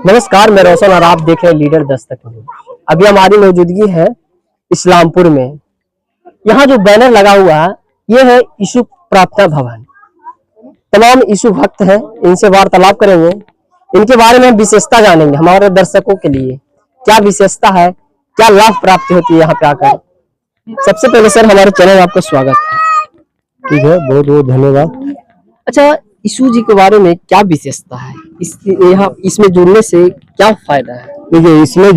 नमस्कार, मैं रोशन और आप देख रहे हैं लीडर दस्तक न्यूज। अभी हमारी मौजूदगी है इस्लामपुर में। यहाँ जो बैनर लगा हुआ है ये है यीशु प्रार्थना भवन। तमाम यीशु भक्त हैं, इनसे वार्तालाप करेंगे, इनके बारे में विशेषता जानेंगे। हमारे दर्शकों के लिए क्या विशेषता है, क्या लाभ प्राप्त होती है यहाँ पे आकर। सबसे पहले सर हमारे चैनल में आपका स्वागत है। ठीक है, बहुत बहुत धन्यवाद। अच्छा, यीशु जी के बारे में क्या विशेषता है, यहाँ इसमें जुड़ने से क्या फायदा है? देखिए, इसमें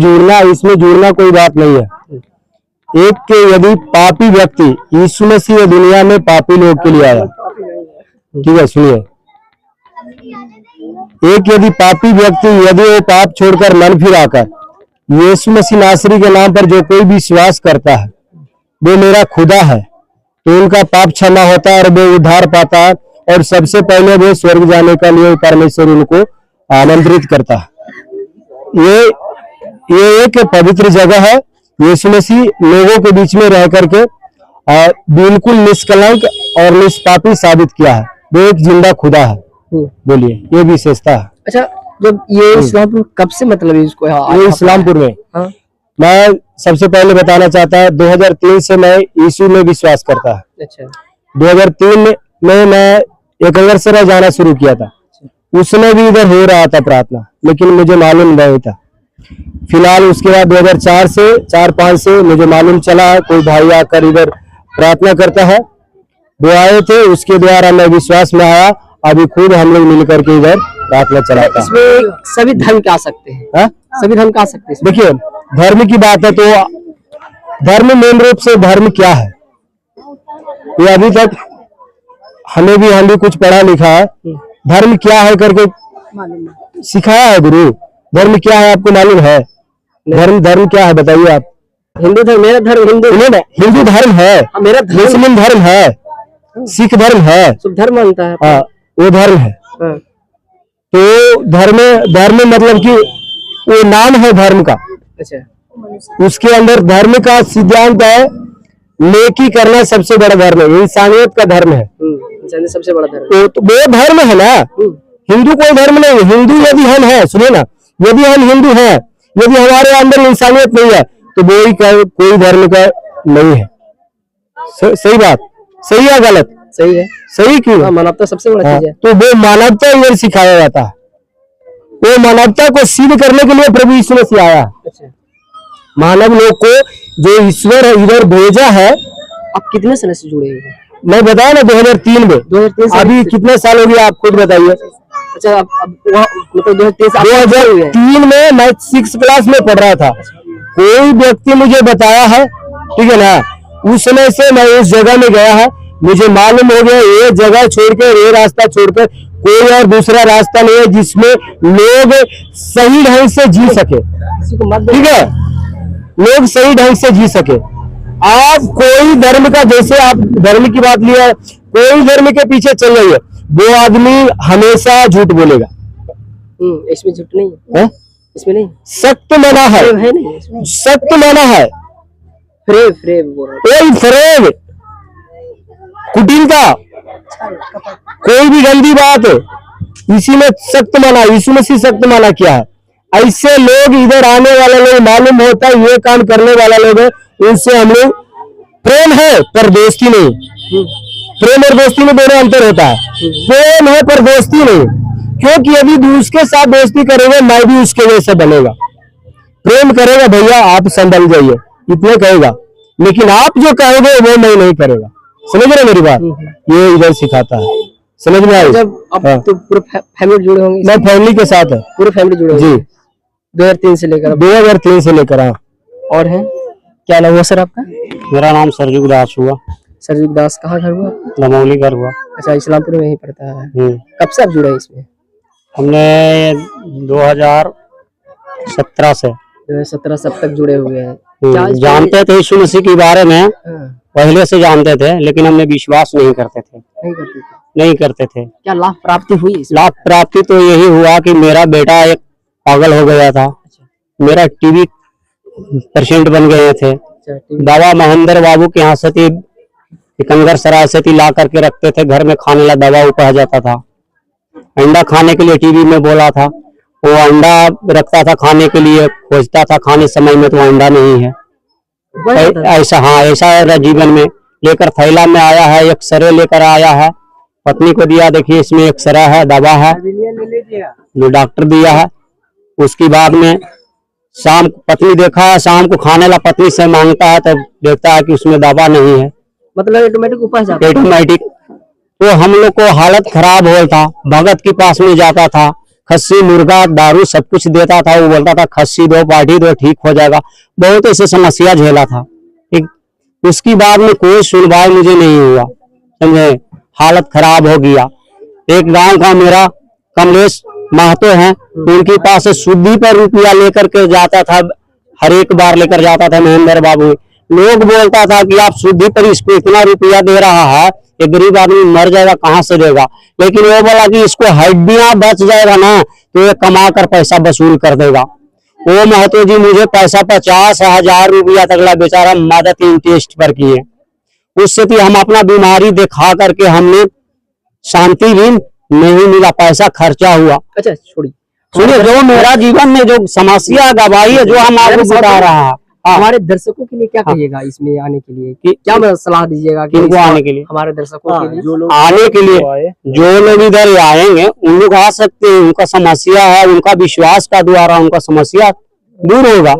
जुड़ना कोई बात नहीं है। एक के यदि पापी व्यक्ति, यीशु मसीह दुनिया में पापी लोग के लिए आया। ठीक है, सुनिए। एक यदि पापी व्यक्ति यदि वो पाप छोड़कर मन फिराकर यीशु मसीह नासरी के नाम पर जो कोई भी विश्वास करता है वो मेरा खुदा है, तो उनका पाप क्षमा होता है और वो उद्धार पाता है। और सबसे पहले वो स्वर्ग जाने के लिए परमेश्वर उनको आमंत्रित करता है। ये एक पवित्र जगह है। यीशु मसीह लोगों के बीच में रह करके बिल्कुल निष्कलंक और निष्पापी साबित किया है। वो एक जिंदा खुदा है। बोलिए, ये विशेषता है। अच्छा, जब ये इस्लामपुर कब से मतलब इसको ये इस्लामपुर में मैं सबसे पहले बताना चाहता है 2003 से मैं यीशु में विश्वास करता है। अच्छा। 2003 में मैं एकंगरसराय जाना शुरू किया था। उसमें भी इधर हो रहा था प्रार्थना, लेकिन मुझे मालूम नहीं था। फिलहाल उसके बाद 2004 से 4-5 से मुझे मालूम चला कोई भाई आकर इधर प्रार्थना करता है। वो आए थे, उसके द्वारा मैं विश्वास में आया। अभी खुद हम लोग मिलकर के इधर प्रार्थना चलाता है। इसमें सभी धर्म के आ सकते हैं? सभी धर्म का आ सकते हैं। देखिए, धर्म की बात है तो धर्म मेन रूप से धर्म क्या है ये अभी तक हम भी कुछ पढ़ा लिखा है। धर्म क्या है करके सिखाया है गुरु। धर्म क्या है आपको मालूम है? धर्म क्या है बताइए आप। हिंदू धर्म, मेरा धर्म हिंदू धर्म है, मेरा मुस्लिम धर्म है, सिख धर्म है, सब धर्म मानता है। वो धर्म है। तो धर्म मतलब कि वो नाम है धर्म का। अच्छा। उसके अंदर धर्म का सिद्धांत है नेकी करना सबसे बड़ा धर्म है, इंसानियत का धर्म है। सबसे बड़ा धर्म तो वो धर्म है ना। हिंदू कोई धर्म नहीं। हिंदू यदि हम हैं, सुनिए ना, यदि हम हिंदू हैं, यदि हमारे अंदर इंसानियत नहीं है तो वो कोई धर्म का नहीं है। सही बात, सही है गलत? सही है। सही क्यों? मानवता सबसे बड़ा चीज है। तो वो मानवता इधर सिखाया जाता है। वो मानवता को सिद्ध करने के लिए प्रभु यीशु मसीह आया। अच्छा। मानव लोग को जो ईश्वर इधर भेजा है। आप कितने साल से जुड़े हुए? मैं बताया ना 2003 में। 2003 अभी कितने साल हो गए आप खुद बताइए। अच्छा, मतलब 2003 में मैं 6 क्लास में पढ़ रहा था। कोई व्यक्ति मुझे बताया है, ठीक है ना, उस समय से मैं उस जगह में गया है। मुझे मालूम हो गया ये जगह छोड़कर, ये रास्ता छोड़कर कोई और दूसरा रास्ता नहीं है जिसमें लोग सही ढंग से जी सके। ठीक है, लोग सही ढंग से जी सके। आप कोई धर्म का, जैसे आप धर्म की बात लिया, कोई धर्म के पीछे चल रही है, वो आदमी हमेशा झूठ बोलेगा। इसमें झूठ नहीं है। इसमें नहीं, सख्त मना है, सख्त मना है। फ्रेब कुटिलता, कोई भी गंदी बात इसी में सख्त मना। यीशु मसीह सख्त मना किया है। ऐसे लोग इधर आने वाले लोग मालूम होता है ये काम करने वाला लोग है, उनसे हम लोग प्रेम है पर दोस्ती नहीं। प्रेम और दोस्ती में दोनों अंतर होता है। प्रेम है पर दोस्ती नहीं, क्योंकि यदि उसके साथ दोस्ती करेंगे मैं भी उसके जैसे बनेगा। प्रेम करेगा भैया आप संभल जाइए इतने कहेगा, लेकिन आप जो कहोगे वो मैं नहीं करेगा। समझ रहे मेरी बात? ये इधर सिखाता है। समझ में आई? जब आप तो पूरे फैमिली जुड़े होंगे? मैं फैमिली के साथ है। पूरे फैमिली जुड़े जी। 2003 से लेकर और है क्या नाम हुआ सर आपका? मेरा नाम सरजुग दास हुआ। सरजुग दास, कहाँ घर हुआ? दमौली घर हुआ। अच्छा, इस्लामपुर में ही पड़ता है। कब से आप जुड़े इसमें? हमने 2017 से 2017 सब तक जुड़े हुए हैं। जानते थे यीशु मसीह के बारे में, पहले से जानते थे, लेकिन हमने विश्वास नहीं करते थे। नहीं करते थे। क्या लाभ प्राप्ति हुई? लाभ प्राप्ति तो यही हुआ कि मेरा बेटा एक पागल हो गया था। मेरा टीबी पेशेंट बन गए थे। दवा महेंद्र बाबू के यहाँ से थी, एकंगरसराय से थी, ला करके रखते थे घर में, खाने ला दवा उपह जाता था। अंडा खाने के लिए टीवी में बोला था, वो अंडा रखता था खाने के लिए, खोजता था खाने समय में तो अंडा नहीं है। ऐसा, हाँ ऐसा है जीवन में। लेकर थैला में आया है, एक्सरे लेकर आया है, पत्नी को दिया, देखिए इसमें एक्सरे है, दवा है, जो डॉक्टर दिया है। उसके बाद में शाम पत्नी देखा है, शाम को खाने ला पत्नी से मांगता है तो देखता है कि उसमें दवा नहीं है, मतलब ऑटोमेटिक ऊपर जाता है। ऑटोमेटिक। तो हम लोग को हालत खराब हो था, भगत के पास में जाता था, खस्सी मुर्गा दारू सब कुछ देता था, वो बोलता था खस्सी दो पार्टी दो ठीक हो जाएगा। बहुत ऐसे समस्या झेला था। ठीक, उसकी बाद में कोई सुनवाई मुझे नहीं हुआ, समझे, हालत खराब हो गया। एक गांव का मेरा कमलेश महतो है, उनके पास से शुद्धि पर रुपया लेकर के जाता था, हर एक बार लेकर जाता था महेंद्र बाबू। लोग बोलता था कि आप शुद्धि पर इसको इतना रुपया दे रहा है, ये गरीब आदमी मर जाएगा कहाँ से देगा। लेकिन वो बोला कि इसको हड्डियां बच जाएगा ना तो ये कमा कर पैसा वसूल कर देगा। वो महतो जी मुझे पैसा 50,000 रुपया तकला बेचारा मदद टेस्ट पर किए। उससे भी हम अपना बीमारी दिखा करके हमने शांति भी नहीं मिला, पैसा खर्चा हुआ। अच्छा छोड़िए, सुनिए, जो मेरा जीवन में जो समस्या गवाही है, जो हम आपको बता रहा है, हमारे दर्शकों के लिए क्या कहिएगा इसमें आने के लिए, कि क्या सलाह दीजिएगा कि किनको आने के लिए? हमारे दर्शकों के लिए जो लोग आने के लिए, जो लोग इधर आएंगे उन लोग आ सकते हैं। उनका समस्या है, उनका विश्वास का द्वारा उनका समस्या दूर होगा।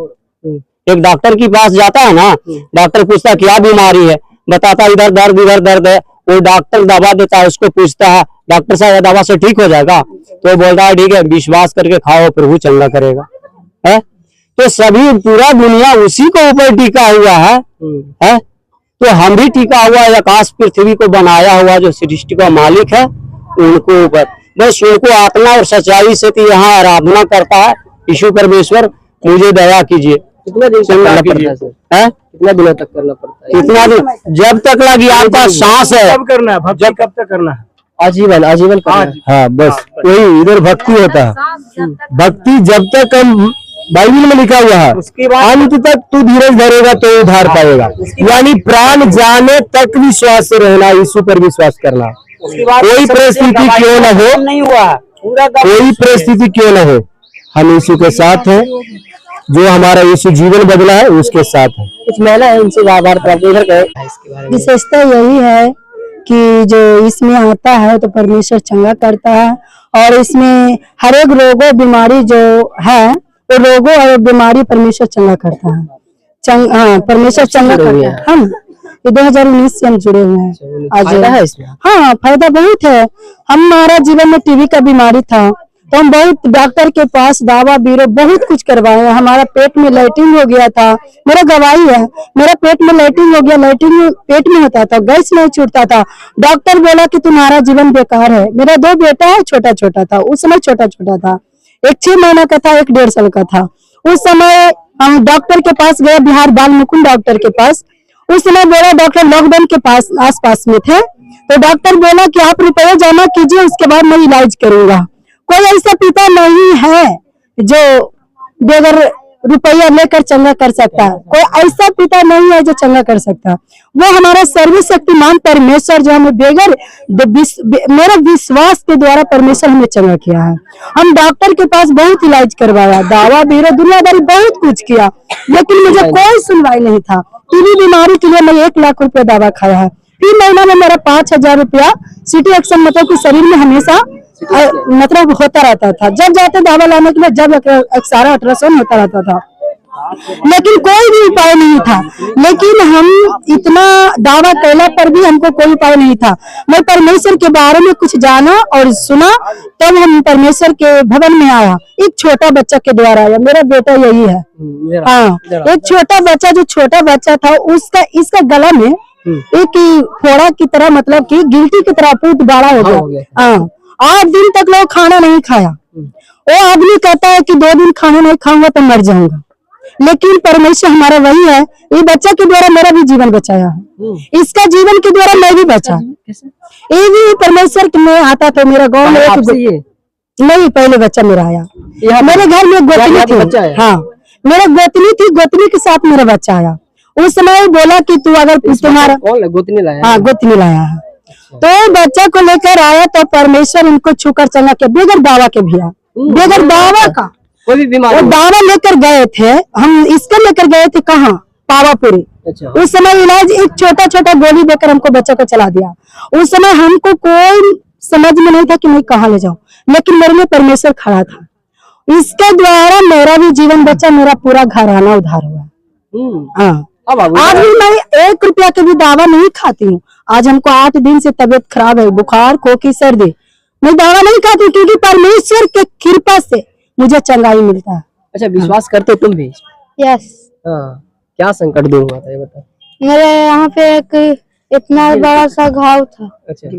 एक डॉक्टर के पास जाता है ना, डॉक्टर पूछता है क्या बीमारी है, बताता है इधर दर्द है, वो डॉक्टर दवा देता है, उसको पूछता है डॉक्टर साहब दवा से ठीक हो जाएगा, तो बोलता है ठीक है विश्वास करके खाओ प्रभु चंगा करेगा। है तो सभी पूरा दुनिया उसी को ऊपर टिका हुआ है। तो हम भी टिका हुआ है आकाश पृथ्वी को बनाया हुआ जो सृष्टि का मालिक है उनको ऊपर, बस उनको आत्मा और सच्चाई से तो यहाँ आराधना करता है। यीशु परमेश्वर मुझे दया कीजिए। कितना दिन करना पड़ता है? कितना दिनों तक करना पड़ता है? कितना दिन, जब तक लगी आपका सांस है। कब करना है भक्ति, कब तक करना है? आजीवन आजीवन करना है। हाँ बस वही इधर भक्ति होता है। भक्ति जब तक हम बाइबल में लिखा हुआ है, उसके बाद अंत तक तू धीरज धरेगा तो उधार पाएगा। यानी प्राण जाने तक विश्वास से रहना, यीशु पर विश्वास करना। कोई परिस्थिति क्यों न हो, नहीं हुआ पूरा, कोई परिस्थिति क्यों न हो, हम यीशु के साथ हैं। जो हमारा यीशु जीवन बदला है उसके साथ है। कुछ महिला है उनसे आभार प्राप्त इधर गए। विशेषता यही है कि जो इसमें आता है तो परमेश्वर चंगा करता है, और इसमें हर एक रोगों बीमारी जो है वो रोगों और बीमारी परमेश्वर चंगा करता है। हाँ परमेश्वर चंगा करता है। हम 2019 से हम जुड़े हुए हैं। आज है इसमें? हाँ फायदा बहुत है। हमारा जीवन में टीबी का बीमारी था तो हम बहुत डॉक्टर के पास दवा बीरो बहुत कुछ करवाए। हमारा पेट में लैट्रिन हो गया था, मेरा गवाही है, मेरा पेट में लैट्रिन हो गया, लैट्रिन पेट में होता था, गैस नहीं छूटता था। डॉक्टर बोला कि तुम्हारा जीवन बेकार है। मेरा 2 बेटा है, छोटा छोटा था उस समय, छोटा छोटा था, एक 6 महीना का था, एक 1.5 साल का था। उस समय हम डॉक्टर के पास गए, बिहार बाल मुकुंद डॉक्टर के पास। उस समय बोला डॉक्टर लॉकडाउन के पास आस पास में थे, तो डॉक्टर बोला कि आप रुपया जमा कीजिए उसके बाद मैं इलाज करूंगा। कोई ऐसा पिता नहीं है जो बगैर रुपया लेकर चंगा कर सकता है, कोई ऐसा पिता नहीं है जो चंगा कर सकता। वो हमारा सर्वशक्तिमान परमेश्वर जो हमें बगैर मेरा विश्वास के द्वारा परमेश्वर हमें चंगा किया है। हम डॉक्टर के पास बहुत इलाज करवाया, दवा बीरो दुनियादारी बहुत कुछ किया, लेकिन मुझे कोई सुनवाई नहीं था। टीबी बीमारी के लिए मैं 1 लाख रुपया दवा खाया है। 3 महीना में मेरा 5,000 रुपया सिटी एक्शन मतलब कि शरीर में हमेशा मतलब होता रहता था। जब जाते दवा लाने के लिए, जब सारा अल्ट्रासाउंड होता रहता था, लेकिन कोई भी उपाय नहीं था। लेकिन हम इतना दावा कैला पर भी हमको कोई उपाय नहीं था। मैं परमेश्वर के बारे में कुछ जाना और सुना, तब हम परमेश्वर के भवन में आया। एक छोटा बच्चा के द्वारा आया, मेरा बेटा यही है। हाँ, एक छोटा बच्चा, जो छोटा बच्चा था उसका इसका गला में एक फोड़ा की तरह, मतलब कि गिल्टी की तरह फूट बड़ा हो गया। हाँ, 8 दिन तक लोग खाना नहीं खाया। वो आदमी कहता है कि 2 दिन खाना नहीं खाऊंगा तो मर जाऊंगा, लेकिन परमेश्वर हमारा वही है। ये बच्चा के द्वारा मेरा भी जीवन बचाया है, इसका जीवन के द्वारा मैं भी बचा। ये भी परमेश्वर में आता था। मेरा गाँव में नहीं, पहले बच्चा मेरा आया। मेरे घर में गोतनी थी। हाँ, मेरा गोतनी थी, गोतनी के साथ मेरा बच्चा आया। उस समय बोला कि तू अगर तुम्हारा गोतनी लाया? हाँ, गोतनी लाया है। तो बच्चा को लेकर आया तो परमेश्वर इनको छूकर चंगा के बगैर दावा के भी आया। बगैर दावा का। कोई भी बीमारी वो हो। दावा लेकर गए थे, हम इसका लेकर गए थे कहाँ, पावापुरी। अच्छा। उस समय इलाज एक छोटा छोटा गोली देकर हमको बच्चा को चला दिया। उस समय हमको कोई समझ में नहीं था कि मैं कहाँ ले जाऊं, लेकिन मेरे लिए परमेश्वर खड़ा था। इसके द्वारा मेरा भी जीवन बचा, मेरा पूरा घराना उद्धार हुआ। हाँ, अब आज भी मैं 1 रुपया के भी दावा नहीं खाती हूँ। आज हमको 8 दिन से तबीयत खराब है, बुखार, खोखी, सर्दी, मैं दवा नहीं खाती क्योंकि परमेश्वर के कृपा से मुझे चंगाई मिलता है। अच्छा, विश्वास करते हो तुम भी? यस। हाँ, क्या संकट दूर हुआ था ये बता। मेरे यहाँ पे एक इतना बड़ा सा घाव था, अच्छा,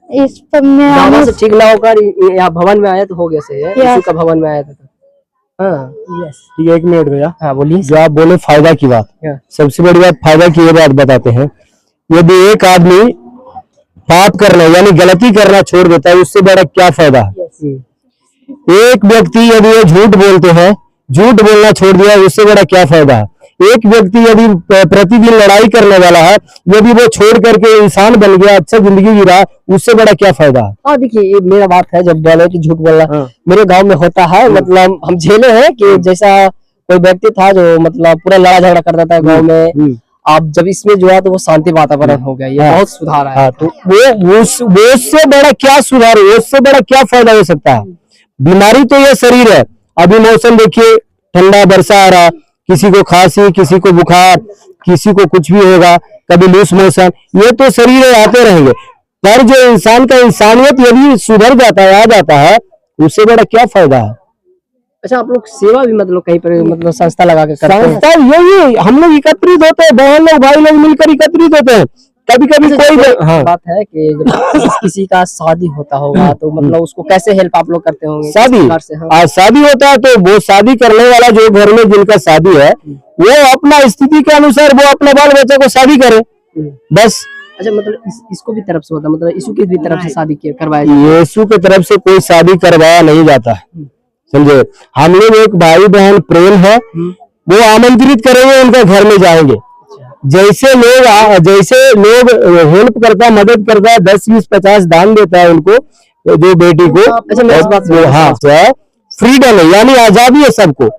इस पर मैं दावा से ठीक ना होकर यहाँ भवन में आया तो हो गया से यीशु का भवन में आया था। हाँ, यस। ठीक है, 1 मिनट भैया। हाँ बोलिए। जो आप बोले फायदा की बात, हाँ। सबसे बड़ी बात फायदा की ये बात बताते हैं। यदि एक आदमी पाप करना यानी गलती करना छोड़ देता है, उससे बड़ा क्या फायदा है? एक व्यक्ति यदि ये झूठ बोलते हैं, झूठ बोलना छोड़ दिया, उससे बड़ा क्या फायदा है? एक व्यक्ति यदि प्रतिदिन लड़ाई करने वाला है, यदि वो छोड़ करके इंसान बन गया, अच्छा जिंदगी जी रहा, उससे बड़ा क्या फायदा है? हाँ देखिए, ये मेरा बात है, जब बोले कि झूठ बोलना, मेरे गांव में होता है। मतलब हम झेले हैं कि जैसा कोई व्यक्ति था जो मतलब पूरा लड़ा झगड़ा करता था गांव में, अब जब इसमें जो है तो वो शांति वातावरण हो गया, ये बहुत सुधार है। हाँ, तो वो उससे बड़ा क्या सुधार है, उससे बड़ा क्या फायदा हो सकता है? बीमारी तो ये शरीर है। अभी मौसम देखिए, ठंडा बरसा आ रहा, किसी को खांसी, किसी को बुखार, किसी को कुछ भी होगा, कभी लूज मोशन, ये तो शरीर है, आते रहेंगे। पर जो इंसान का इंसानियत यदि सुधर जाता है, आ जाता है, उससे बड़ा क्या फायदा है? अच्छा, आप लोग सेवा भी मतलब कहीं पर मतलब संस्था लगा के करते हैं? संस्था यही हम लोग एकत्रित होते हैं, बहन लोग भाई लोग मिलकर एकत्रित होते हैं। कभी कभी कोई बात है कि जब किसी का शादी होता होगा तो मतलब उसको कैसे हेल्प आप लोग करते होंगे? शादी से, हाँ। शादी होता है तो वो शादी करने वाला जो घर में जिनका शादी है, वो अपना स्थिति के अनुसार वो अपना बाल बच्चा को शादी करे, बस। अच्छा, मतलब इसको भी तरफ से होता है, मतलब यीशु की भी तरफ से शादी करवाया जाता है? यीशु की तरफ से कोई शादी करवाया नहीं जाता है, समझे। हम लोग एक भाई बहन प्रेम है, वो आमंत्रित करेंगे, उनका घर में जाएंगे। जैसे लोग हेल्प करता है, मदद करता है, 10, 20, 50 दान देता है उनको, जो बेटी को। अच्छा, मेरी बात सुनो। हाँ, फ्रीडम है, यानी आजादी है सबको।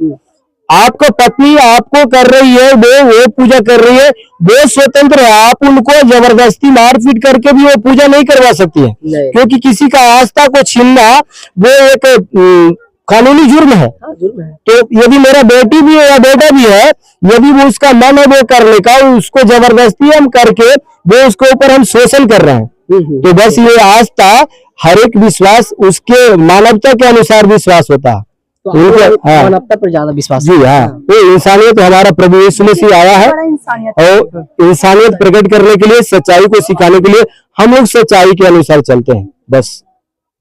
आपका पत्नी आपको कर रही है, वो पूजा कर रही है, वो स्वतंत्र है। आप उनको जबरदस्ती मारपीट करके भी वो पूजा नहीं करवा सकती है, क्योंकि किसी का आस्था को छीनना वो एक कानूनी जुर्म है। तो यदि मेरा बेटी भी है या बेटा भी है, यदि वो उसका मन है वो करने का, उसको जबरदस्ती हम करके वो उसके ऊपर हम शोषण कर रहे हैं। तो बस ये आस्था, हर एक विश्वास उसके मानवता के अनुसार विश्वास होता है। तो मानवता पर ज्यादा विश्वास। जी हाँ, तो इंसानियत हमारा प्रभु यीशु मसीह आया है, और इंसानियत प्रकट करने के लिए, सच्चाई को सिखाने के लिए हम लोग सच्चाई के अनुसार चलते हैं। बस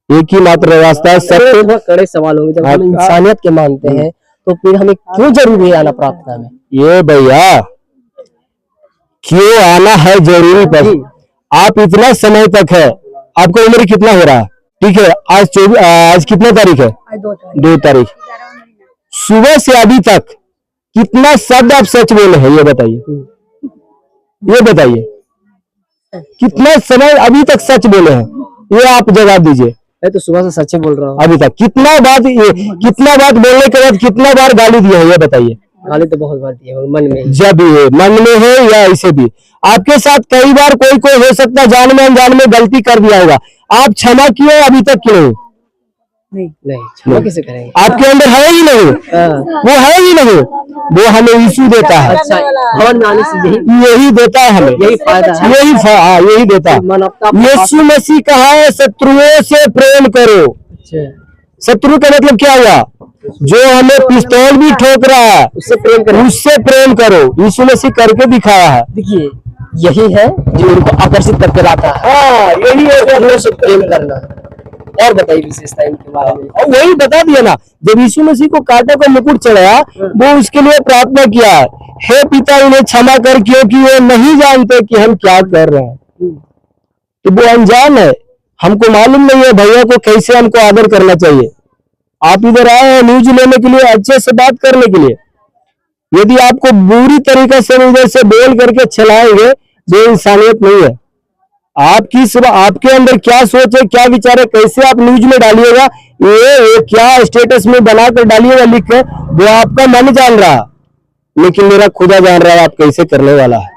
एक ही मात्र रास्ता है। सत्य बहुत कड़े सवाल होंगे जब हम इंसानियत के मानते हैं, तो फिर हमें क्यों जरूरी है आना प्रार्थना में? ये भैया, क्यों आना है जरूरी पर आप इतना समय तक है, आपका उम्र कितना हो रहा है? ठीक है, आज कितना तारीख है? 2 तारीख। सुबह से अभी तक कितना शब्द आप सच बोले हैं, ये बताइए कितना समय अभी तक सच बोले हैं, ये आप जवाब दीजिए। मैं तो सुबह से सच बोल रहा हूँ। अभी तक कितना बात बोलने के बाद कितना बार गाली दिया है, ये बताइए। गाली तो बहुत बार दी है, मन में। जब ये मन में है या ऐसे भी आपके साथ कई बार कोई हो सकता है जान में अनजान में गलती कर दिया होगा, आप क्षमा किए अभी तक क्यों? नहीं, क्षमा कैसे करेंगे? आपके अंदर है ही नहीं, वो है ही नहीं, वो हमें यीशु देता है। अच्छा, भवन में आने से यही देता है हमें, यही फायदा है, यही देता है। यीशु मसीह कहा है, शत्रुओं से प्रेम करो। शत्रु का मतलब क्या हुआ? जो हमें पिस्तौल भी ठोक रहा है, उससे प्रेम करो। यीशु मसीह करके दिखाया है। देखिए, यही है जो उनको आकर्षित करके लाता है। हाँ, यही है प्रेम करना। और बताइए विशेषता इनके बारे में। और वही बता दिया ना, जब यीशु मसीह को कांटों का मुकुट चढ़ाया, वो उसके लिए प्रार्थना किया, हे पिता इन्हें क्षमा कर, क्योंकि वो नहीं जानते कि हम क्या कर रहे हैं। तो वो अनजान है, हमको मालूम नहीं है भैया को कैसे हमको आदर करना चाहिए। आप इधर आए हैं न्यूज लेने के लिए, अच्छे से बात करने के लिए। यदि आपको बुरी तरीके से इधर से बोल करके चलाएंगे, वो इंसानियत नहीं है। आपके अंदर क्या सोच है, क्या विचार है, कैसे आप न्यूज में डालिएगा, ये क्या स्टेटस में बनाकर डालिएगा लिख के, वो आपका मन जान रहा, लेकिन मेरा खुदा जान रहा है आप कैसे करने वाला है।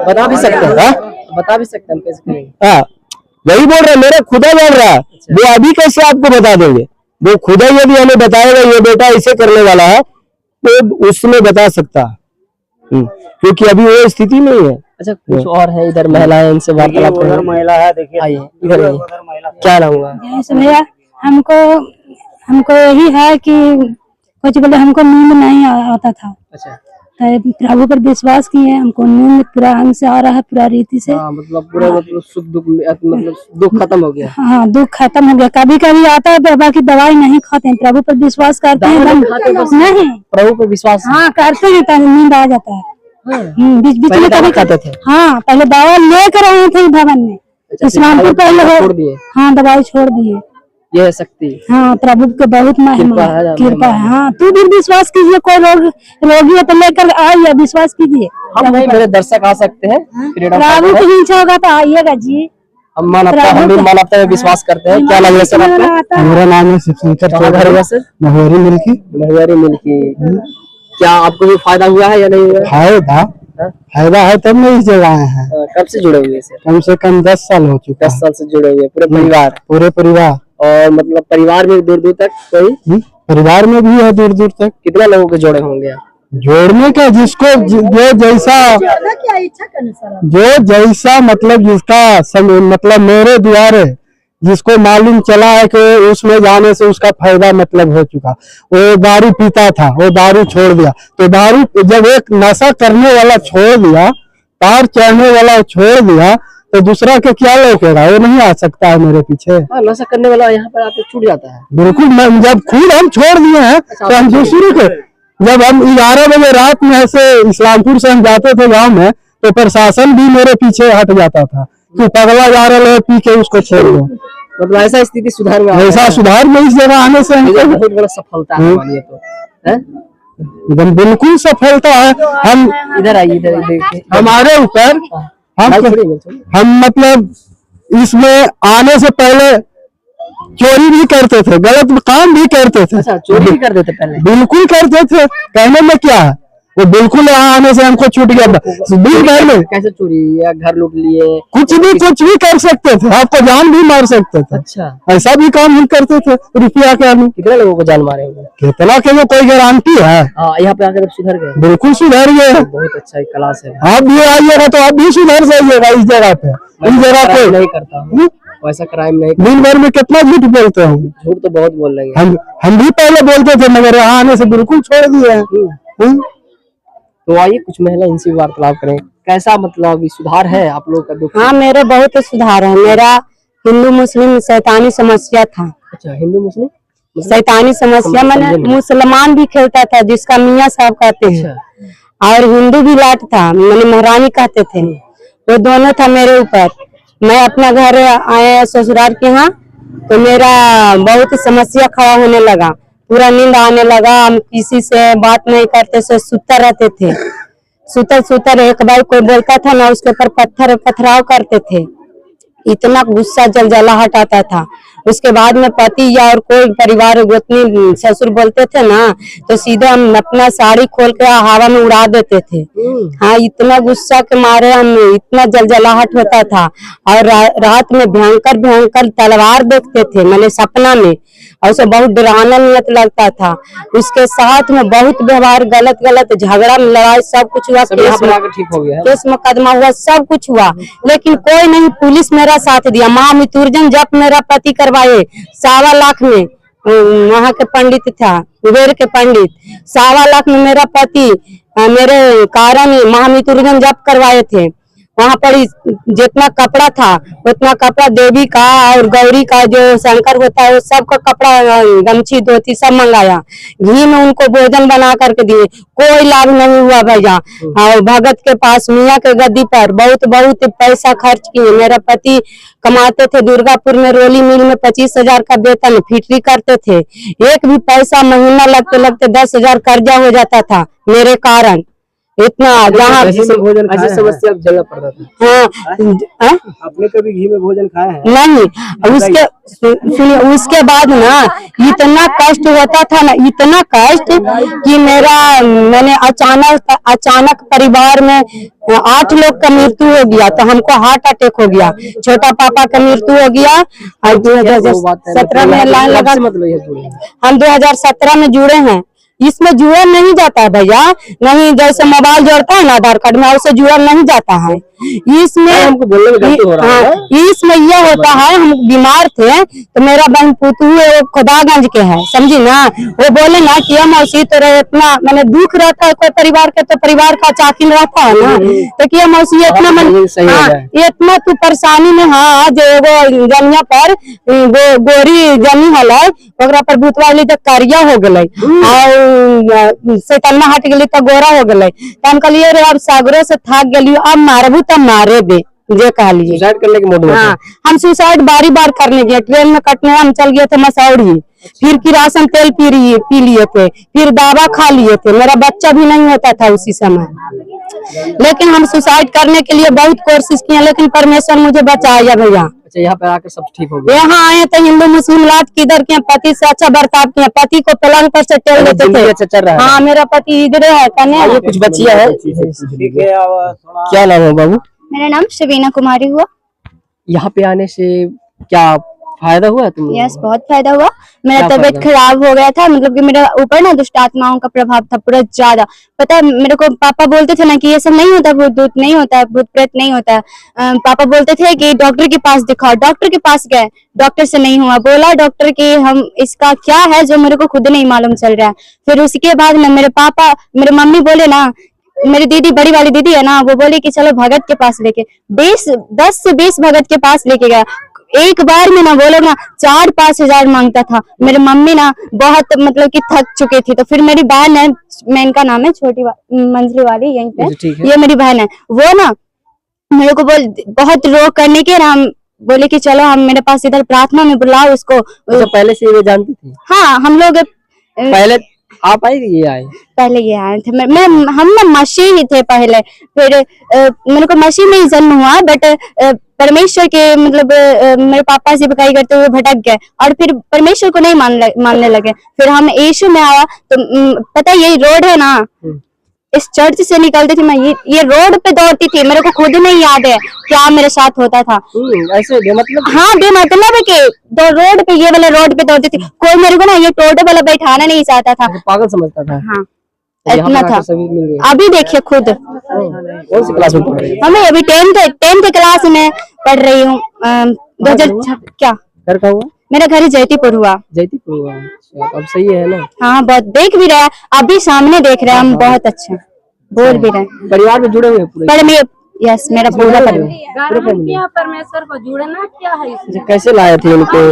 बता भी सकते हैं, हाँ? बता भी सकते हैं हम कैसे करेंगे। हाँ, वही बोल रहे, मेरा खुदा जान रहा है, वो अभी कैसे आपको बता देंगे। वो खुदा यदि हमें बताएगा ये बेटा ऐसे करने वाला है, तो उसमें बता सकता है। क्योंकि अभी वो स्थिति नहीं है। अच्छा, कुछ और है इधर महिलाएं, इनसे वार्तालाप उधर करेंगे। महिला है, देखिए आइए इधर आइए, उधर महिला। क्या नाम हुआ? जैसे भैया हमको यही है कि कुछ बोले हमको नींद नहीं आता था, अच्छा, तो प्रभु पर विश्वास किए, हमको नींद पूरा अंग से आ रहा है, पूरा रीति से। हाँ, मतलब पूरा मतलब सुख दुख मतलब दुख खत्म हो गया। हाँ, दुख खत्म हो गया। कभी कभी आता है तो बाकी दवाई नहीं खाते हैं, प्रभु पर विश्वास करते हैं। दवाई नहीं खाते बस? नहीं, प्रभु पे विश्वास है। हाँ करते हैं तो नींद आ जाता है। बीच बीच पहले में दवा कभी खाते थे? हाँ, पहले दवा लेकर आए थे भवन में, अच्छा, इस्लामपुर फिर पहले दवाई हो। छोड़ दिए? हाँ, दवाई छोड़ दिए। ये है शक्ति। हाँ, प्रभु के बहुत महिमा कृपा है, है, कृपा है। हाँ, तू भी विश्वास कीजिए, कोई रोगी है तो लेकर आइए, विश्वास कीजिए। हम नहीं, मेरे दर्शक आ सकते हैं, फ्रीडम प्रभु फाइटर है। की इच्छा होगा तो आइएगा जी। हम भी मानवता में विश्वास करते हैं। क्या नाम है सर आपका? आता है। मेरा नाम है शिवशंकर कहाँ घर हुआ sir? Mahuari milky. Mahuari milky. क्या आपको भी फायदा हुआ है या नहीं हुआ? फायदा है तब नहीं इस जगह आए हैं। कब से जुड़े हुए सर? कम से कम 10 साल हो चुका 10 साल से जुड़े हुए पूरे परिवार? पूरे परिवार। और मतलब परिवार में दूर दूर तक कोई? परिवार में भी है दूर दूर तक। कितना लोगों को जोड़े होंगे आप? जोड़ने का जिसको जो जैसा मतलब जिसका मतलब मेरे द्वारे जिसको मालूम चला है कि उसमें जाने से उसका फायदा मतलब हो चुका। वो दारू पीता था, वो दारू छोड़ दिया, तो दारू जब एक नशा करने वाला छोड़ दिया, तार चढ़ने वाला छोड़ दिया, तो दूसरा के क्या लौकेगा? वो नहीं आ सकता है मेरे पीछे। हाँ, नशा करने वाला यहाँ पर आके छूट जाता है। बिल्कुल, जब खुद हम छोड़ दिए हैं तो हम दूसरे के, जब हम 11 बजे रात में ऐसे इस्लामपुर से हम जाते थे गांव में, तो प्रशासन भी मेरे पीछे हट जाता था कि पगला जा रहा है, पी के उसको छोड़ दो। मतलब ऐसा स्थिति सुधार में ऐसा सुधार में इस जगह आने से हमको बहुत बड़ा सफलता है मानिए तो है? एकदम बिल्कुल सफलता है। हम इधर आइए, इधर देखिए हमारे ऊपर हम मतलब इसमें आने से पहले चोरी भी करते थे, गलत काम भी करते थे। अच्छा, चोरी भी कर देते पहले? बिल्कुल करते थे, कहने में क्या है, वो बिल्कुल यहाँ आने से हमको छूट गया। दिन भर में कैसे चोरी या घर लूट लिए? कुछ भी कर सकते थे, आपको जान भी मार सकते थे। अच्छा, ऐसा भी काम हम करते थे रुपया के आने। कितने लोगों को जान मारे होंगे? कितना के वो कोई गारंटी है? हाँ, यहाँ पे आकर सुधर गए? बिल्कुल सुधर गए। बहुत अच्छा क्लास है। आप भी आइएगा तो आप भी सुधर जाइएगा इस जगह पे। इस जगह पे नहीं करता हूँ वैसा क्राइम नहीं। दिन भर में कितना झूठ बोलते हैं? झूठ तो बहुत बोल रहे हैं। हम भी पहले बोलते थे, मगर यहाँ आने से बिल्कुल छोड़ दिए हैं। तो आइए कुछ महिला इनसे भी वार्तालाप करें। कैसा मतलब सुधार है आप लोग का? दुख? हाँ, मेरे बहुत सुधार है। मेरा हिंदू मुस्लिम शैतानी समस्या था। अच्छा, हिंदू मुस्लिम शैतानी समस्या, मैंने मुसलमान भी खेलता था जिसका मियाँ साहब कहते हैं, और हिंदू भी लाट था, मैंने महारानी कहते थे। वो दोनों था मेरे ऊपर। मैं अपना घर आया ससुराल के यहाँ, तो मेरा बहुत समस्या खड़ा होने लगा, पूरा नींद आने लगा। हम किसी से बात नहीं करते, से सुतर रहते थे। सुतर एक बार कोई बोलता था ना, उसके ऊपर पथराव करते थे। इतना गुस्सा जलजलाहट आता था। उसके बाद में पति या और कोई परिवार गोतनी ससुर बोलते थे ना, तो सीधा हम अपना साड़ी खोल के हवा में उड़ा देते थे। हाँ, इतना गुस्सा के मारे हम, इतना जलजलाहट होता था। और रात में भयंकर तलवार देखते थे मैंने सपना में, और उसे बहुत डरावना नियत लगता था। उसके साथ में बहुत व्यवहार गलत झगड़ा लड़ाई सब कुछ हुआ। ठीक हो गया? केस मुकदमा हुआ, सब कुछ हुआ, लेकिन कोई नहीं। पुलिस मेरा साथ दिया। महामृत्युंजय जप मेरा पति करवाए 1.25 लाख में। वहाँ के पंडित था, कुबेर के पंडित। 1.25 लाख में मेरा पति मेरे कारण महामृत्युंजय जप करवाए थे। वहाँ पर जितना कपड़ा था उतना कपड़ा देवी का और गौरी का जो शंकर होता है वो सबका कपड़ा, गमछी धोती सब मंगाया। घी में उनको भोजन बना करके दिए, कोई लाभ नहीं हुआ भैया। और भगत के पास मियाँ के गद्दी पर बहुत पैसा खर्च किए। मेरा पति कमाते थे दुर्गापुर में रोली मिल में 25,000 का वेतन, फिटरी करते थे। एक भी पैसा महीना लगते 10,000 कर्जा हो जाता था मेरे कारण। इतना जहाँ भोजन खाया ऐसी है? समस्या झेलना पड़ता था। हाँ, आपने कभी घी में भोजन खाया है? नहीं सुनिए उसके बाद ना इतना कष्ट होता था ना, इतना कष्ट कि मैंने अचानक परिवार में 8 लोग का मृत्यु हो गया, तो हमको हार्ट अटैक हो गया। छोटा पापा का मृत्यु हो गया और 2017 में लाइन लगा। मतलब ये जुड़े हैं। हम 2017 में जुड़े हैं। इसमें जुड़ा नहीं जाता है भैया, नहीं जैसे मोबाइल जोड़ता है ना आधार कार्ड में, उससे जुड़ा नहीं जाता है। इसमें हमको बोलने में गलती हो रहा है। इसमें यह होता है, हम बीमार थे तो मेरा बहन पुतू है वो खुदागंज के है, समझी ना। वो बोले ना कि हम मौसी तो इतना मैंने दुख रहता है कोई परिवार के, तो परिवार का चाकिन रहता है ना, तो कि मौसी इतना इतना तू परेशानी में। हाँ, जो एगो जनिया पर गोरी जनी हल ओकरा पर भूतवाली तो करिया हो गए और सैतन्ना हट गई तो गोरा हो गए। तो हम कहलिए रे अब सागरों से थक गई, अब मारबू तब मारे दे जे कहलिए। सुसाइड करने के मूड में हाँ, हम सुसाइड बारी बार करने गए। ट्रेन में कटने हम चल गए थे मसौड़ी, फिर किरासन तेल पी लिए थे, फिर दवा खा लिए थे। मेरा बच्चा भी नहीं होता था उसी समय, लेकिन हम सुसाइड करने के लिए बहुत कोशिश किए, लेकिन परमेश्वर मुझे बचाया भैया। अच्छा, यहाँ पे आकर सब ठीक हो गया। यहाँ आए तो हिंदू मुस्लिम लात किधर के पति से अच्छा बर्ताव किया, पति को पलंग पर से टेल देते थे। अच्छा चल रहा है। हाँ, मेरा पति इधर है कन्या। ये कुछ बच्चियां है। ठीक है, क्या नाम है बाबू? मेरा नाम शबीना कुमारी हुआ। यहाँ पे आने से क्या फायदा हुआ तुम्हें? यस, बहुत फायदा हुआ। मेरा क्या तबीयत फायदा? खराब हो गया था, मतलब कि मेरे ऊपर ना दुष्ट आत्माओं का प्रभाव था पूरा ज्यादा। पता है, मेरे को पापा बोलते थे ना कि ये सब नहीं होता, भूत दूत नहीं होता, भूत प्रेत नहीं होता। पापा बोलते थे कि डॉक्टर के पास दिखाओ। डॉक्टर के पास गए, डॉक्टर से नहीं हुआ। बोला डॉक्टर कि हम इसका क्या है जो मेरे को खुद नहीं मालूम चल रहा है। फिर उसके बाद ना मेरे मम्मी बोले ना, मेरी दीदी बड़ी वाली दीदी है ना, वो बोली कि चलो भगत के पास लेके 10 से 20 भगत के पास लेके गया। एक बार में ना वो लोग ना 4-5 हजार मांगता था। मेरी मम्मी ना बहुत मतलब कि थक चुकी थी। तो फिर मेरी बहन है, मैं इनका नाम है छोटी मंजली वाली, यहीं पे ये मेरी बहन है। वो ना मेरे को बहुत रो करने के ना बोले कि चलो हम मेरे पास इधर प्रार्थना में बुलाओ उसको। अच्छा, पहले से ये जानती थी? हाँ, हम लोग पहले आप आए कि ये आए? पहले ये आए थे। हम ना मसीह ही थे पहले। फिर मेरे को मसीह में ही जन्म हुआ, बट परमेश्वर के मतलब मेरे पापा से बुकाई करते हुए भटक गए और फिर परमेश्वर को नहीं मानने लगे। फिर हम यीशु में आया तो पता है यही रोड है ना, इस चर्च से निकलती थी मैं, ये रोड पे दौड़ती थी। मेरे को खुद नहीं याद है क्या मेरे साथ होता था। ऐसे बेमतलब? हाँ, बेमतलब है कि दो रोड पे, ये वाले रोड पे दौड़ती थी। कोई मेरे को ना ये टोटो वाला बैठाना नहीं चाहता था। पागल समझता था। हाँ, यहाँ इतना पे था। आकर सभी मिल गए। अभी देखिए खुद, कौन सी क्लास में पढ़ रही है? हमें अभी 10th क्लास में पढ़ रही हूँ। 2000 क्या घर का हुआ? मेरा घर जयतीपुर हुआ। जयतीपुर हुआ। अच्छा, अब सही है ना? हाँ, बहुत देख भी रहा है, अभी सामने देख रहे हैं हम, बहुत अच्छा बोल भी रहे हैं। परिवार में जुड़े हुए पूरे? पर मैं यस, मेरा पूरा परिवार। परमेश्वर को जुड़ना क्या है इसमें? कैसे लाए थे उनको?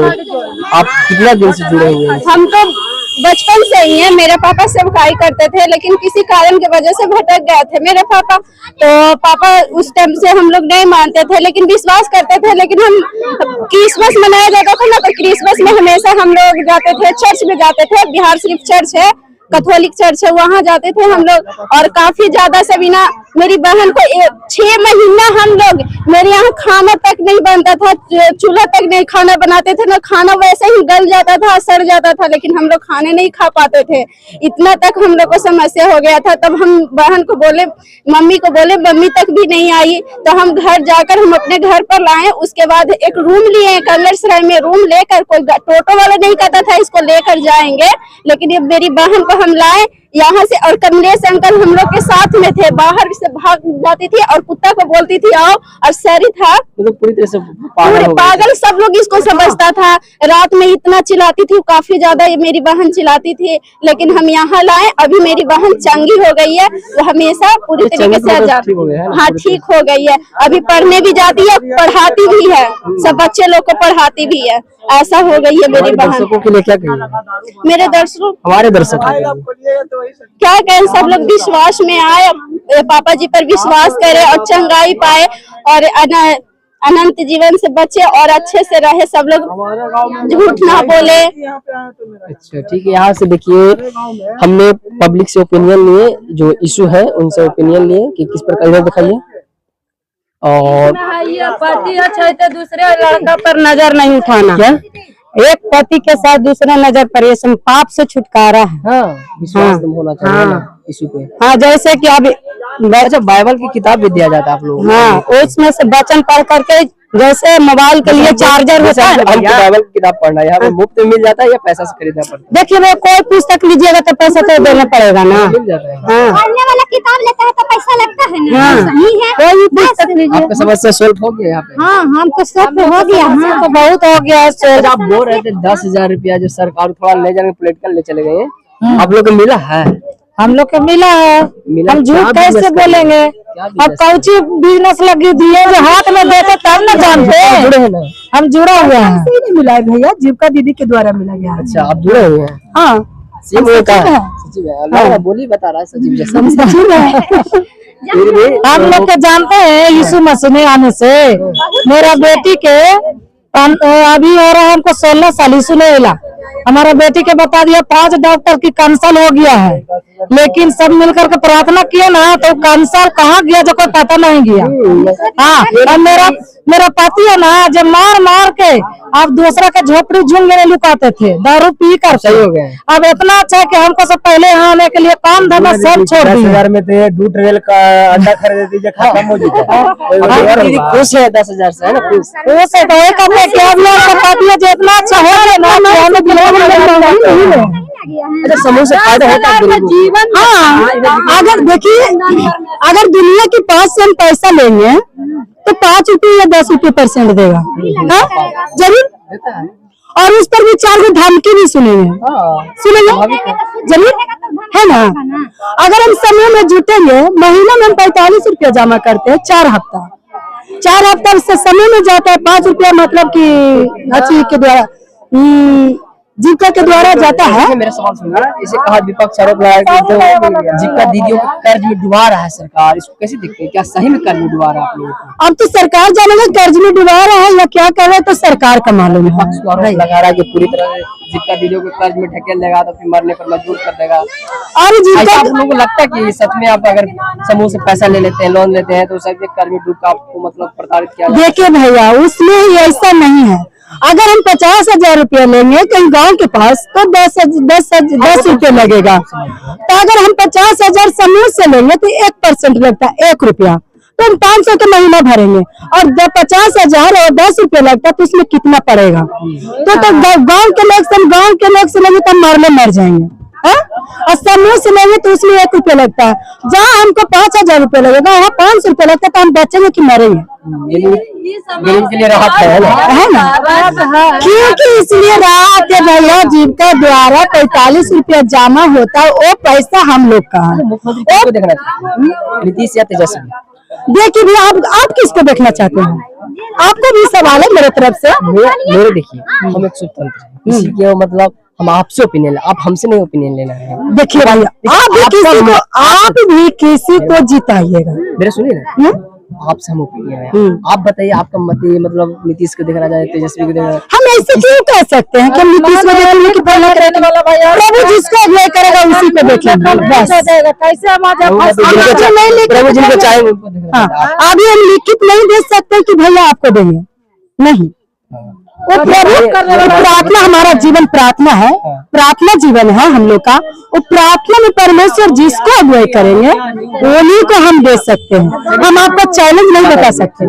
आप कितना दिन से जुड़े हुए हैं? हम तो बचपन से ही है। मेरे पापा सेवकाई करते थे, लेकिन किसी कारण की वजह से भटक गए थे मेरे पापा। तो पापा उस टाइम से हम लोग नहीं मानते थे, लेकिन विश्वास करते थे। लेकिन हम क्रिसमस मनाया जाता था ना, तो क्रिसमस में हमेशा हम लोग जाते थे, चर्च में जाते थे। बिहार शरीफ चर्च है, कैथोलिक चर्च है, वहाँ जाते थे हम लोग। और काफी ज्यादा सबीना मेरी बहन को 6 महीना हम लोग, मेरे यहाँ खाना तक नहीं बनता था, चूल्हा तक नहीं खाना बनाते थे ना, खाना वैसे ही गल जाता था, सड़ जाता था, लेकिन हम लोग खाने नहीं खा पाते थे। इतना तक हम लोग को समस्या हो गया था। तब हम बहन को बोले, मम्मी को बोले, मम्मी तक भी नहीं आई। तो हम घर जाकर हम अपने घर पर लाए। उसके बाद एक रूम लिए, कलरसराय में रूम लेकर, कोई टोटो वाला नहीं कहता था इसको लेकर जाएंगे, लेकिन ये मेरी बहन को हम लाए यहाँ से। और कमलेश अंकल हम लोग के साथ में थे, बाहर से भाग जाती थी और कुत्ता को बोलती थी आओ, और सरी था मतलब पूरी तरह से पूरे पागल, सब लोग इसको समझता था। रात में इतना चिल्लाती थी, काफी ज्यादा मेरी बहन चिल्लाती थी, लेकिन हम यहाँ लाए। अभी मेरी बहन चंगी हो गई है, वो हमेशा पूरी तरीके से हाँ ठीक हो गई है। अभी पढ़ने भी जाती है, पढ़ाती भी है, सब बच्चे लोग को पढ़ाती भी है। ऐसा हो गई है मेरी बहन। दर्शकों के लिए क्या कहेंगे? मेरे दर्शकों हमारे दर्शक क्या कहें, सब लोग विश्वास में आए, पापा जी पर विश्वास करे और चंगाई पाए। और अनंत जीवन से बचे और अच्छे से रहे, सब लोग झूठ ना बोले। अच्छा ठीक है, यहाँ से देखिए हमने पब्लिक से ओपिनियन लिए, जो इशू है उनसे ओपिनियन लिए कि किस प्रकार, इधर दिखाइए। और पति अच्छा है तो दूसरे लड़का पर नजर नहीं उठाना। क्या? एक पति के साथ दूसरा नजर पर, ये सब पाप से छुटकारा है। हाँ, विश्वास तो होना चाहिए ना इशू पे। हाँ, जैसे कि अब अच्छा, बाइबल की किताब भी दिया जाता है आप लोग? हाँ, उसमें से वचन पढ़ करके, जैसे मोबाइल के लिए चार्जर होता है, हमको बाइबल की किताब पढ़ना है, यहाँ पे मुफ्त में मिल जाता है या पैसा से खरीदना पड़ता है? देखिए भाई, कोई पुस्तक लीजिएगा तो पैसा तो देना पड़ेगा ना। मिल जाता है। हाँ, पढ़ने वाला किताब लेता है तो पैसा लगता है ना, हाँ। सही है। कोई भी पुस्तक लीजिए। आपका समस्या सोल्व हो गया यहाँ पे? हाँ, हमको सब हो गया। हाँ, तो बहुत हो गया। जब आप बोल रहे थे 10,000 रुपया जो सरकार थोड़ा ले जाने पॉलिटिकल ले चले गए हैं, आप लोग को मिला है? हम लोग को मिला है। मिला? हम झूठ क्या कैसे business बोलेंगे? क्या अब business कौची बिजनेस लगी दिए जो हाथ में देते तब न जानते। जुड़े हैं ना? हम जुड़ा हुआ है। मिला है भैया, जीविका दीदी के द्वारा मिला गया। अच्छा, आप जुड़े हुए हैं? हाँ, सचिव है का? है। सचिव है, अल्लाह बोली बता रहा है सचिव जैसा। सचिव है। फिर भी हम लोग के जानते हैं यीशु मसीह में आने से मेरा बेटी के अभी हो रहा है हमको 16 साल, यीशु ने मिला। हमारा बेटी के बता दिया 5 डॉक्टर की कैंसर हो गया है, लेकिन सब मिलकर के प्रार्थना किए ना तो कैंसर कहाँ गया जो कोई पता नहीं गया। हाँ, और मेरा पति है ना, जब मार मार के आप दूसरा के झोपड़ी झुंड में लुकाते थे, दारू पी कर। सही हो गए। अब इतना अच्छा है कि हमको सब पहले यहाँ आने के लिए काम धंधा सब छोड़ दिया। 10,000 में थे, दूध रेल का अंडा खरीद दीजिए, खत्म हो जाता दीदी खुश है 10,000 से, है ना? खुश वो से तो एक अपने के अब लोग का पति है जो इतना अच्छा हो रहा है ना कि हमें बिल्कुल नहीं है। अच्छा, समूह से फायदा होता है गरीबों को? हाँ, अगर देखिए, अगर दुनिया के पास से हम पैसा लेंगे तो 5 रुपये या 10 रुपये % देगा। हाँ, जरूर। और उस पर भी 4 धमकी भी सुनेंगे, जरूर है ना। अगर हम समूह में जुटेंगे, महीना में हम 45 रुपया जमा करते हैं, 4 हफ्ता से समूह में जाता है 5 रुपया, मतलब कि अच्छी के द्वारा जीविका के द्वारा जाता है। मेरा सवाल सुनना, इसे कहा विपक्ष आरोप लगाया कि जो जीविका दीदियों को कर्ज में डुबा रहा है सरकार, इसको कैसे देखते हैं? क्या सही में कर्ज में डुबा रहा है आप लोगों को? अब तो सरकार जानेगा कर्ज में डुबा रहा है या क्या कर रहा है, तो सरकार का मालूम है। विपक्ष आरोप लगा रहा है कि पूरी तरह जीविका दीदियों को कर्ज में ढकेल देगा तो फिर मरने पर मजबूर कर देगा। और ऐसा आप लोगों को लगता है कि सच में आप अगर समूह से पैसा ले लेते हैं, लोन लेते हैं, तो सब कर्ज में डूब कर आपको मतलब प्रताड़ित किया जाए? देखिए भैया, उसमें ही ऐसा नहीं है। अगर हम 50,000 रुपया लेंगे कहीं गांव के पास तो 10 रुपये लगेगा। तो अगर हम 50,000 समूह से लेंगे तो 1% लगता है, 1 रुपया, तो हम 500 का महीना भरेंगे। और 50,000 और 10 रुपये लगता है तो उसमें कितना पड़ेगा? तो गांव के लोग से लेंगे तो मरने मर जाएंगे। और समूह से लेंगे तो उसमें 1 रुपया लगता है। जहाँ हमको 5,000 रुपये लगेगा वहाँ 500 रुपये लगता है, तो हम बचेंगे कि मरेंगे? गरीब के लिए राहत है ना? क्योंकि इसलिए राहत है भैया, जीविका द्वारा 45 रुपया जमा होता है, वो पैसा हम लोग का है। मुख्यमंत्री को देखना चाहिए, नीतीश या तेजस्वी? देखिए भैया, आप किसको देखना चाहते हैं? आपको भी सवाल है मेरे तरफ से। मेरे देखिए, हम एक स्वतंत्र हैं, किसी के मतलब हम आपसे ओपिनियन, आप हमसे नहीं ओपिनियन लेना है। देखिए भैया, आप भी किसी को जिताइएगा। मेरा सुनिए ना, आपसे हम ओपिनियन है, आप बताइए आपका मत मतलब नीतीश को देखना चाहिए, तेजस्वी को देखना? हम ऐसे क्यों कह सकते हैं कि हम नीतीश को देखेंगे कि प्रभु जिसको अगुवाई करेगा उसी को देखेंगे, बस। कैसे प्रभु जिनको चाहे उनको देखना। हाँ, अभी हम लिखित नहीं दे सकते कि भैया आपको देंगे, नहीं। वो प्रभु प्रार्थना, हमारा जीवन प्रार्थना है, प्रार्थना जीवन है हम लोग का। वो प्रार्थना में परमेश्वर जिसको अगुवाई करेंगे उन्हीं को हम दे सकते हैं। हम आपको चैलेंज नहीं बता सकते।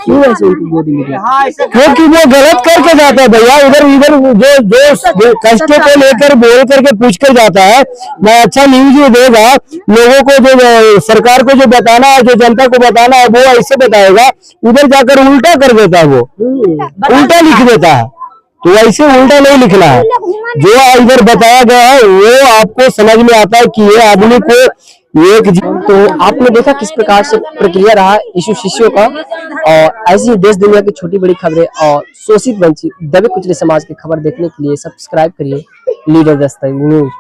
क्यों ऐसे उनको गोदी मीडिया? क्योंकि वो गलत करके जाता है भैया। इधर जो कष्टों को लेकर बोल करके पूछ कर जाता है, मैं अच्छा न्यूज देगा लोगों को, जो सरकार को जो बताना है, जो जनता को बताना है, वो ऐसे बताएगा, उधर जाकर उल्टा कर देता है, वो उल्टा लिख देता है। तो ऐसे उल्टा नहीं लिखना है, जो इधर बताया गया है वो आपको समझ में आता है कि ये आदमी को एक। तो आपने देखा किस प्रकार से प्रक्रिया रहा यीशु शिष्यों का। और ऐसी देश दुनिया की छोटी बड़ी खबरें और शोषित वंचित दबे कुचले समाज की खबर देखने के लिए सब्सक्राइब करिए लीडर दस्तक न्यूज।